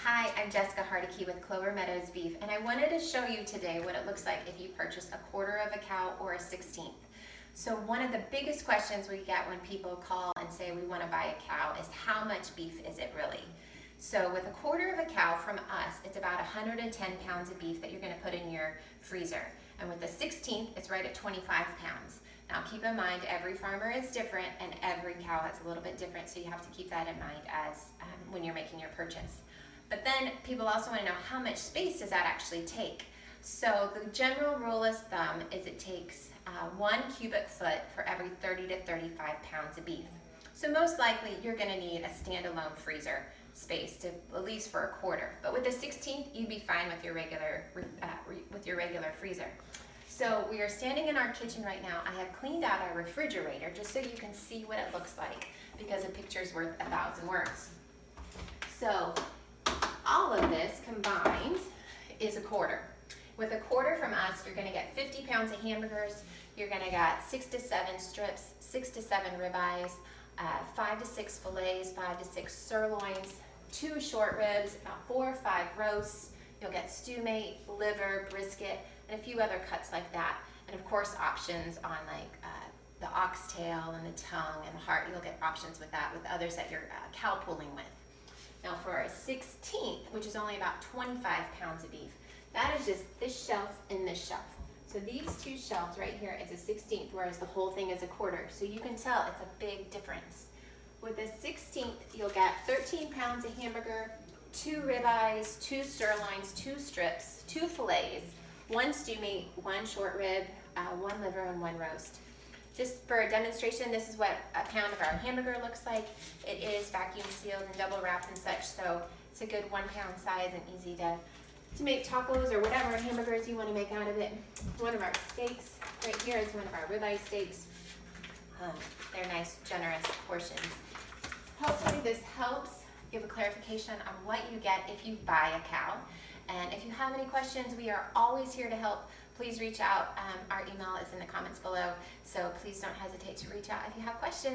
Hi, I'm Jessica Hardicke with Clover Meadows Beef, and I wanted to show you today what it looks like if you purchase a quarter of a cow or a 16th. So one of the biggest questions we get when people call and say we want to buy a cow is how much beef is it really? So with a quarter of a cow from us, it's about 110 pounds of beef that you're going to put in your freezer. And with the 16th, it's right at 25 pounds. Now keep in mind every farmer is different and every cow is a little bit different, so you have to keep that in mind as when you're making your purchase. But then people also want to know how much space does that actually take. So the general rule of thumb is it takes 1 cubic foot for every 30 to 35 pounds of beef. So most likely you're going to need a standalone freezer space to at least for a quarter. But with the 16th, you'd be fine with your regular freezer. So we are standing in our kitchen right now. I have cleaned out our refrigerator just so you can see what it looks like, because a picture's worth 1,000 words. So all of this combined is a quarter. With a quarter from us, you're going to get 50 pounds of hamburgers. You're going to get 6 to 7 strips, 6 to 7 ribeyes, 5 to 6 fillets, 5 to 6 sirloins, 2 short ribs, about 4 or 5 roasts. You'll get stew mate, liver, brisket, and a few other cuts like that. And of course, options on like the oxtail and the tongue and the heart. You'll get options with that with others that you're cow pulling with. Now for a 16th, which is only about 25 pounds of beef, that is just this shelf and this shelf. So these two shelves right here is a 16th, whereas the whole thing is a quarter. So you can tell it's a big difference. With the 16th, you'll get 13 pounds of hamburger, 2 ribeyes, 2 sirloins, 2 strips, 2 fillets, 1 stew meat, 1 short rib, 1 liver, and 1 roast. Just for a demonstration, this is what a pound of our hamburger looks like. It is vacuum sealed and double wrapped and such, so it's a good 1 pound size and easy to make tacos or whatever hamburgers you want to make out of it. One of our steaks right here is one of our ribeye steaks. They're nice, generous portions. Hopefully this helps give a clarification on what you get if you buy a cow. And if you have any questions, we are always here to help. Please reach out. Our email is in the comments below, so please don't hesitate to reach out if you have questions.